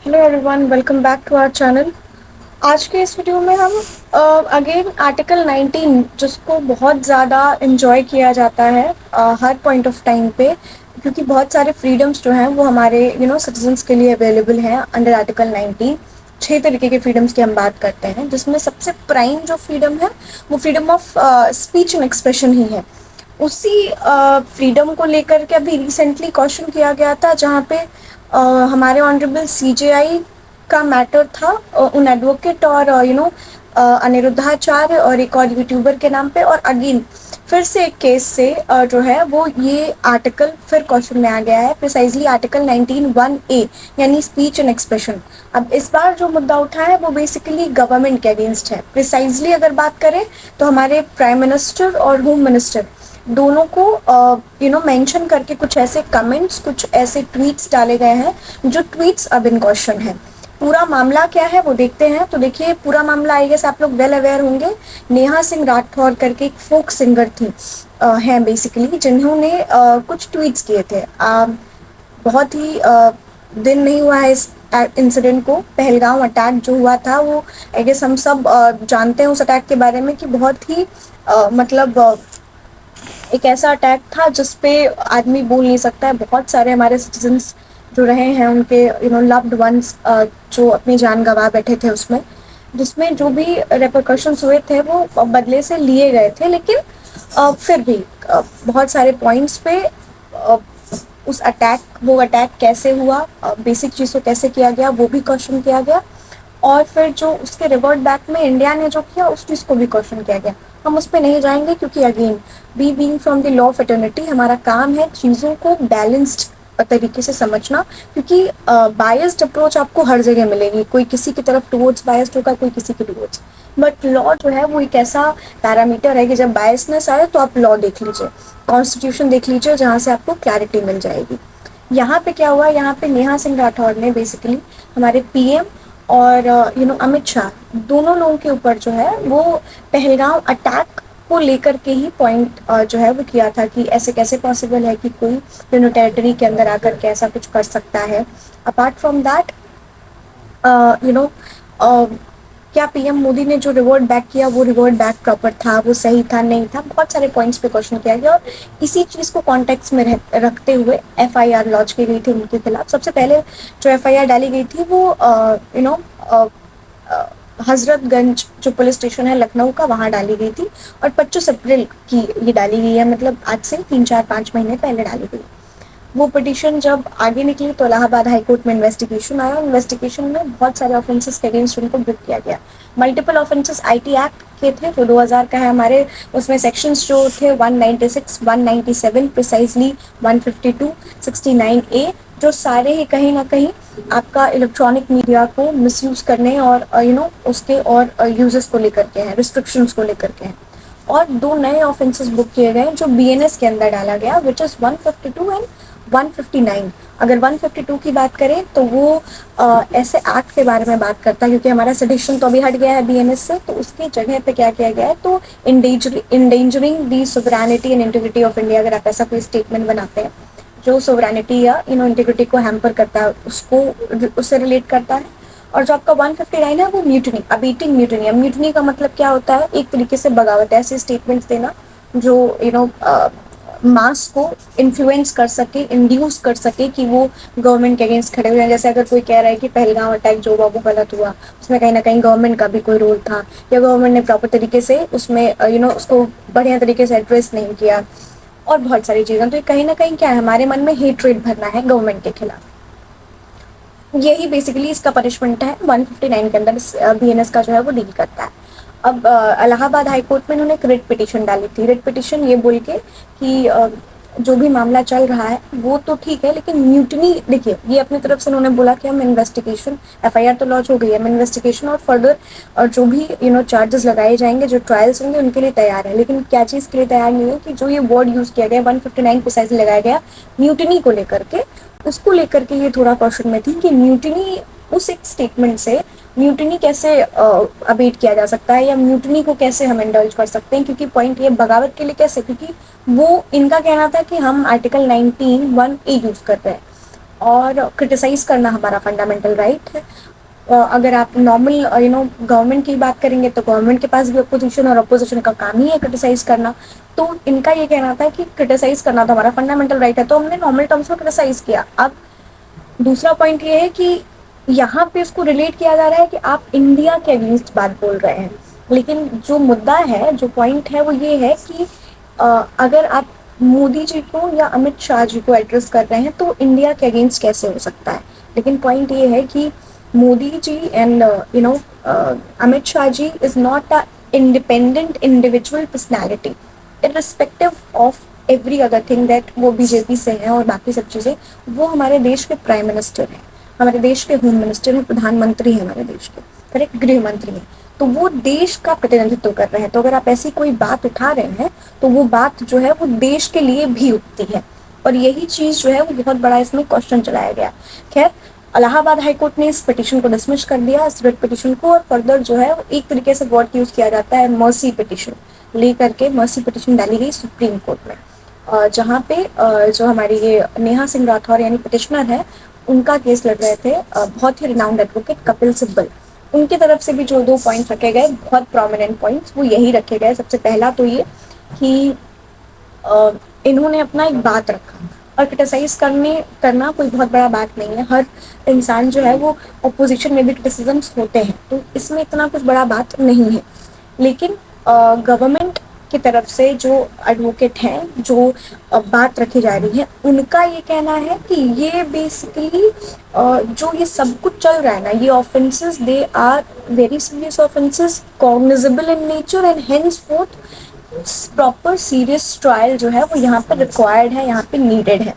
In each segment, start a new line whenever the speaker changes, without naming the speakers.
Hello everyone, welcome back to our channel. आज के इस वीडियो में हम अगेन आर्टिकल 19 जिसको बहुत ज़्यादा इन्जॉय किया जाता है हर पॉइंट ऑफ टाइम पे, क्योंकि बहुत सारे फ्रीडम्स जो हैं वो हमारे सिटीजन्स के लिए अवेलेबल हैं अंडर आर्टिकल 19। 6 तरीके के फ्रीडम्स की हम बात करते हैं, जिसमें सबसे प्राइम जो फ्रीडम है वो freedom of speech and expression ही है। उसी फ्रीडम को लेकर के अभी रिसेंटली क्वेश्चन किया गया था, जहाँ पे हमारे ऑनरेबल सीजेआई का मैटर था उन एडवोकेट और अनिरुद्धाचार्य और एक और यूट्यूबर के नाम पे। और अगेन फिर से एक केस से जो है वो ये आर्टिकल फिर क्वेश्चन में आ गया है, प्रिसाइजली आर्टिकल 19(1)(a यानी स्पीच एंड एक्सप्रेशन। अब इस बार जो मुद्दा उठा है वो बेसिकली गवर्नमेंट के अगेंस्ट है। प्रिसाइजली अगर बात करें तो हमारे प्राइम मिनिस्टर और होम मिनिस्टर दोनों को मेंशन करके कुछ ऐसे कमेंट्स, कुछ ऐसे ट्वीट्स डाले गए हैं जो ट्वीट्स अब इन क्वेश्चन है। पूरा मामला क्या है वो देखते हैं। तो देखिए, पूरा मामला आई गेस आप लोग वेल अवेयर होंगे। नेहा सिंह राठौर करके एक फोक सिंगर थी हैं बेसिकली, जिन्होंने कुछ ट्वीट्स किए थे। बहुत ही दिन नहीं हुआ है इस इंसिडेंट को। पहलगाम अटैक जो हुआ था वो आई गेस हम सब जानते हैं उस अटैक के बारे में, कि बहुत ही एक ऐसा अटैक था जिस पे आदमी बोल नहीं सकता है। बहुत सारे हमारे सिटीजन्स जो रहे हैं, उनके लव्ड वंस जो अपनी जान गंवा बैठे थे उसमें, जिसमें जो भी रेपरकशंस हुए थे वो बदले से लिए गए थे। लेकिन फिर भी बहुत सारे पॉइंट्स पे उस वो अटैक कैसे हुआ, बेसिक चीज़ को कैसे किया गया वो भी क्वेश्चन किया गया। और फिर जो उसके रिवर्ट बैक में इंडिया ने जो किया उस चीज़ को भी क्वेश्चन किया गया। हम उस पर नहीं जाएंगे, क्योंकि again we being from the law of eternity, हमारा काम है चीज़ों को बैलेंस्ड तरीके से समझना। क्योंकि बायस्ड अप्रोच आपको हर जगह मिलेगी, कोई किसी की तरफ टुवर्ड्स बायस्ड होगा, कोई किसी की टुवर्ड्स। बट लॉ जो है वो एक ऐसा पैरामीटर है कि जब बायसनेस आए तो आप लॉ देख लीजिए, कॉन्स्टिट्यूशन देख लीजिए, जहाँ से आपको क्लैरिटी मिल जाएगी। यहाँ पे क्या हुआ, यहाँ पे नेहा सिंह राठौर ने बेसिकली हमारे पीएम और अमित शाह दोनों लोगों के ऊपर जो है वो पहलगाम अटैक को लेकर के ही पॉइंट जो है वो किया था कि ऐसे कैसे पॉसिबल है कि कोई टेरिटरी के अंदर आकर के ऐसा कुछ कर सकता है। अपार्ट फ्रॉम दैट क्या पीएम मोदी ने जो रिवॉर्ड बैक किया वो रिवॉर्ड बैक प्रॉपर था, वो सही था, नहीं था, बहुत सारे पॉइंट्स पे क्वेश्चन किया गया। और इसी चीज़ को कॉन्टेक्स्ट में रखते हुए एफआईआर लॉन्च की गई थी उनके खिलाफ। सबसे पहले जो एफआईआर डाली गई थी वो हजरतगंज जो पुलिस स्टेशन है लखनऊ का, वहाँ डाली गई थी। और 25 अप्रैल की ये डाली गई है, मतलब आज से 3-4-5 महीने पहले डाली गई। वो पिटीशन जब आगे निकली तो इलाहाबाद हाई कोर्ट में इन्वेस्टिगेशन आया। इन्वेस्टिगेशन में बहुत सारे ऑफेंसेस के अगेंस्ट उनको बुक किया गया। मल्टीपल ऑफेंसेस आईटी एक्ट के थे, वो 2000 का है हमारे। उसमें सेक्शंस जो थे 196, 197, प्रिसाइजली 152, 69A, जो सारे ही कहीं ना कहीं आपका इलेक्ट्रॉनिक मीडिया को मिसयूज करने और उसके और यूजेस को लेकर के हैं, रिस्ट्रिक्शंस को लेकर के हैं। और 2 नए ऑफेंसेस बुक किए गए जो बीएनएस के अंदर डाला गया, विच इज़ 152 एंड 159। अगर 152 की बात करें तो वो ऐसे एक्ट के बारे में बात करता है, क्योंकि हमारा सेडिशन तो अभी हट गया है बीएनएस से, तो उसकी जगह पे क्या किया गया है, तो endangering the sovereignty and integrity of India, अगर आप ऐसा कोई स्टेटमेंट बनाते हैं जो सोवरेनिटी या इंटीग्रिटी को हैम्पर करता है, उसको उससे रिलेट करता है। और जो आपका 159 है वो म्यूटनी, अबीटिंग म्यूटनी। अब म्यूटनी का मतलब क्या होता है, एक तरीके से बगावत, ऐसे स्टेटमेंट्स देना जो मास को इन्फ्लुएंस कर सके, इंड्यूस कर सके कि वो गवर्नमेंट के अगेंस्ट खड़े हुए हैं। जैसे अगर कोई कह रहा है कि पहलगाम अटैक जो हुआ वो गलत हुआ, उसमें कहीं ना कहीं गवर्नमेंट का भी कोई रोल था, या गवर्नमेंट ने प्रॉपर तरीके से उसमें उसको बढ़िया तरीके से एड्रेस नहीं किया, और बहुत सारी चीज़ें। तो ये कहीं ना कहीं क्या है, हमारे मन में हेट्रेड भरना है गवर्नमेंट के खिलाफ। यही बेसिकली इसका पनिशमेंट है। 159 के अंदर बीएनएस का जो है वो डील करता है। अब इलाहाबाद हाई कोर्ट में इन्होंने एक रिट पिटीशन डाली थी। रिट पिटीशन ये बोल के कि जो भी मामला चल रहा है वो तो ठीक है, लेकिन म्यूटनी, देखिए ये अपनी तरफ से उन्होंने बोला कि हम इन्वेस्टिगेशन, एफआईआर तो लॉन्च हो गई है, हम इन्वेस्टिगेशन और फर्दर और जो भी चार्जेस लगाए जाएंगे, जो ट्रायल्स होंगे उनके लिए तैयार है। लेकिन क्या चीज़ के लिए तैयार नहीं है कि जो ये वर्ड यूज़ किया गया 159 प्रिसाइजली लगाया गया म्यूटनी को लेकर के, उसको लेकर के ये थोड़ा क्वेश्चन में थी कि म्यूटनी, उस एक स्टेटमेंट से म्यूटनी कैसे अबेट किया जा सकता है, या म्यूटनी को कैसे हम इंडल्ज कर सकते हैं। क्योंकि पॉइंट ये बगावत के लिए कैसे, क्योंकि वो इनका कहना था कि हम आर्टिकल 19(1)(a यूज़ कर रहे हैं। और क्रिटिसाइज करना हमारा फंडामेंटल राइट है। अगर आप नॉर्मल गवर्नमेंट की बात करेंगे तो गवर्नमेंट के पास भी अपोजिशन, और अपोजिशन का काम ही है क्रिटिसाइज करना। तो इनका ये कहना था कि क्रिटिसाइज करना तो हमारा फंडामेंटल राइट है, तो हमने नॉर्मल टर्म्स में क्रिटिसाइज किया। अब दूसरा पॉइंट ये है कि यहाँ पे उसको रिलेट किया जा रहा है कि आप इंडिया के अगेंस्ट बात बोल रहे हैं, लेकिन जो मुद्दा है, जो पॉइंट है वो ये है कि अगर आप मोदी जी को या अमित शाह जी को एड्रेस कर रहे हैं तो इंडिया के अगेंस्ट कैसे हो सकता है। लेकिन पॉइंट ये है कि Modi ji and Amit Shah ji is not a independent individual personality, irrespective of every other thing that वो बीजेपी से हैं और बाकी सब चीज़ें। वो हमारे देश के प्राइम मिनिस्टर हैं, हमारे देश के होम मिनिस्टर हैं, प्रधानमंत्री हैं हमारे देश के, करेक्ट, गृह मंत्री हैं। तो वो देश का प्रतिनिधित्व कर रहे हैं। तो अगर आप ऐसी कोई बात उठा रहे हैं तो वो बात जो है वो देश के लिए भी उठती है, और यही चीज़ जो है वो बहुत बड़ा इसमें क्वेश्चन चलाया गया। खैर, इलाहाबाद हाईकोर्ट ने इस पिटीशन को डिसमिस कर दिया, इस रिट पिटीशन को, और फर्दर जो है एक तरीके से वर्ड यूज़ किया जाता है मर्सी पिटीशन, ले करके मर्सी पिटीशन डाली गई सुप्रीम कोर्ट में, जहाँ पे जो हमारी ये नेहा सिंह राठौर यानी पिटिशनर है, उनका केस लड़ रहे थे बहुत ही रिनाउंड एडवोकेट कपिल सिब्बल। उनकी तरफ से भी जो 2 पॉइंट्स रखे गए, बहुत प्रोमिनेंट पॉइंट्स, वो यही रखे गए। सबसे पहला तो ये कि इन्होंने अपना एक बात रखा, और क्रिटिसाइज करना कोई बहुत बड़ा बात नहीं है। हर इंसान जो है वो अपोजिशन में भी क्रिटिसिजम्स होते हैं, तो इसमें इतना कुछ बड़ा बात नहीं है। लेकिन गवर्नमेंट की तरफ से जो एडवोकेट हैं, जो बात रखी जा रही है, उनका ये कहना है कि ये बेसिकली जो ये सब कुछ चल रहा है ना, ये offences they are very serious offences, cognizable in nature, and henceforth proper serious trial जो है वो यहाँ पे रिक्वायर्ड है, यहाँ पे नीडेड है।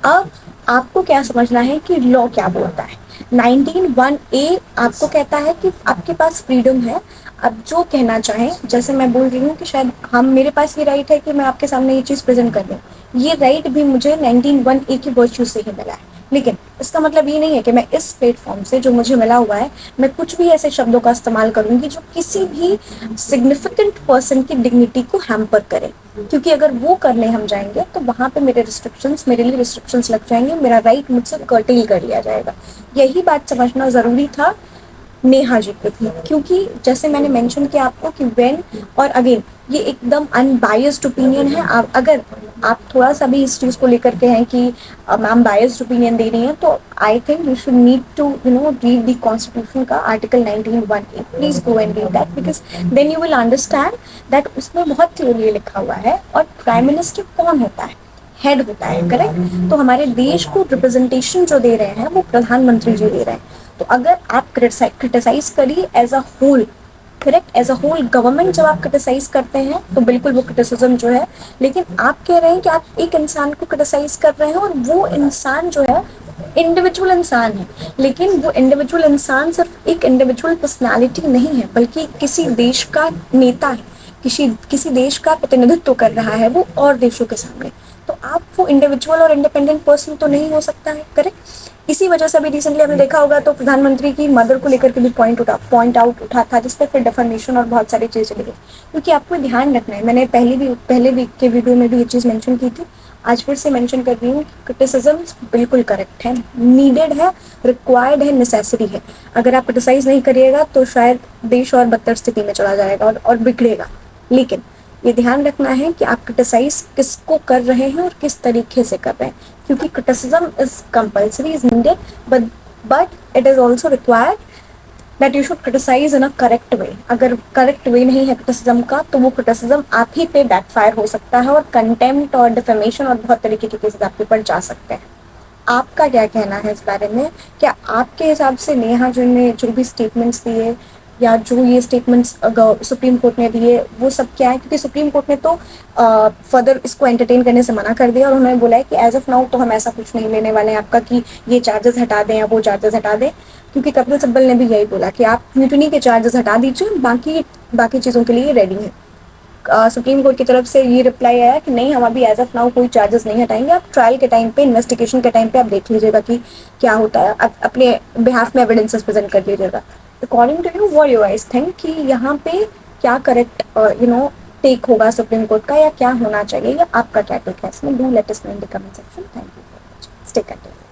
अब आपको क्या समझना है कि लॉ क्या बोलता है। 19(1)(a आपको कहता है कि आपके पास फ्रीडम है, आप जो कहना चाहें। जैसे मैं बोल रही हूँ कि शायद मेरे पास ये राइट है कि मैं आपके सामने ये चीज़ प्रेजेंट कर दूँ, ये राइट भी मुझे 19(1)(a की वर्च्यू से ही मिला है। लेकिन इसका मतलब ये नहीं है कि मैं इस प्लेटफॉर्म से जो मुझे मिला हुआ है, मैं कुछ भी ऐसे शब्दों का इस्तेमाल करूंगी जो किसी भी सिग्निफिकेंट पर्सन की डिग्निटी को हैम्पर करे, क्योंकि अगर वो करने हम जाएंगे तो वहाँ पे मेरे लिए रिस्ट्रिक्शंस लग जाएंगे, मेरा राइट मुझसे कर्टेल कर लिया जाएगा। यही बात समझना ज़रूरी था नेहा जी पे भी, क्योंकि जैसे मैंने मेंशन किया आपको कि व्हेन, और अगेन ये एकदम अनबायस्ड ओपिनियन है। अगर आप थोड़ा सा भी इस चीज़ को लेकर के हैं कि मैम बायस्ड ओपिनियन दे रही हैं, तो I think you should need to read the constitution का article 19(1)(a, please go and read that, because then you will understand that उसमें बहुत क्लियरली लिखा हुआ है। और प्राइम मिनिस्टर कौन होता है? हेड होता है, करेक्ट। तो हमारे देश को रिप्रेजेंटेशन जो दे रहे हैं वो प्रधानमंत्री जी दे रहे हैं। तो अगर आप क्रिटिसाइज करिए as a whole, correct, as a whole government जब आप क्रिटिसाइज करते हैं तो बिल्कुल वो क्रिटिसिज्म जो है, लेकिन आप कह रहे हैं कि आप एक इंसान को क्रिटिसाइज कर रहे हैं, और वो इंसान जो है इंडिविजुअल इंसान है। लेकिन वो इंडिविजुअल इंसान सिर्फ एक इंडिविजुअल पर्सनालिटी नहीं है, बल्कि किसी देश का नेता है, किसी देश का प्रतिनिधित्व कर रहा है वो और देशों के सामने। तो आप वो इंडिविजुअल और इंडिपेंडेंट पर्सन तो नहीं हो सकता है, करेक्ट। इसी वजह से अभी रिसेंटली आपने देखा होगा तो प्रधानमंत्री की मदर को लेकर के भी पॉइंट आउट उठा था, जिसपे फिर डिफर्मेशन और बहुत सारी चीज़ें चली गई। क्योंकि आपको ध्यान रखना है, मैंने पहले वीक के वीडियो में भी ये चीज़ मेंशन की थी, आज फिर से मेंशन कर रही हूँ, क्रिटिसिजम्स बिल्कुल करेक्ट है, नीडेड है, रिक्वायर्ड है, नेसेसरी है। अगर आप क्रिटिसाइज नहीं करिएगा तो शायद देश और बदतर स्थिति में चला जाएगा और बिगड़ेगा। लेकिन ये ध्यान रखना है कि आप क्रिटिसाइज किसको कर रहे हैं और किस तरीके से कर रहे हैं, क्योंकि criticism is compulsory, is needed, but it is also required that you should criticise in a correct way. अगर करेक्ट वे नहीं है क्रिटिसिज्म का तो वो क्रिटिसिज्म आप ही पे बैकफायर हो सकता है, और कंटेम्प्ट और डिफेमेशन और बहुत तरीके के केसेस आपके ऊपर जा सकते हैं। आपका क्या कहना है इस बारे में? क्या आपके हिसाब से नेहा जी ने जो भी स्टेटमेंट्स दिए, या जो ये स्टेटमेंट्स सुप्रीम कोर्ट ने दिए, वो सब क्या है? क्योंकि सुप्रीम कोर्ट ने तो फर्दर इसको एंटरटेन करने से मना कर दिया, और उन्होंने बोला है कि एज ऑफ नाउ तो हम ऐसा कुछ नहीं लेने वाले हैं आपका कि ये चार्जेस हटा दें या वो चार्जेस हटा दें। क्योंकि कपिल सिब्बल ने भी यही बोला कि आप म्यूटनी के चार्जेस हटा दीजिए, बाकी चीज़ों के लिए रेडी हैं। सुप्रीम कोर्ट की तरफ से ये रिप्लाई आया कि नहीं, हम अभी एज ऑफ नाउ कोई चार्जेस नहीं हटाएंगे, आप ट्रायल के टाइम पे, इन्वेस्टिगेशन के टाइम पे आप देख लीजिएगा कि क्या होता है, आप अपने बिहाफ में एविडेंसेस प्रेजेंट कर लीजिएगा। According to you what you guys think कि यहाँ पे क्या करेक्ट टेक होगा सुप्रीम कोर्ट का, या क्या होना चाहिए, या आपका क्या टेक है इसमें? Do let us know in the comment section. Thank you for watching, stay connected.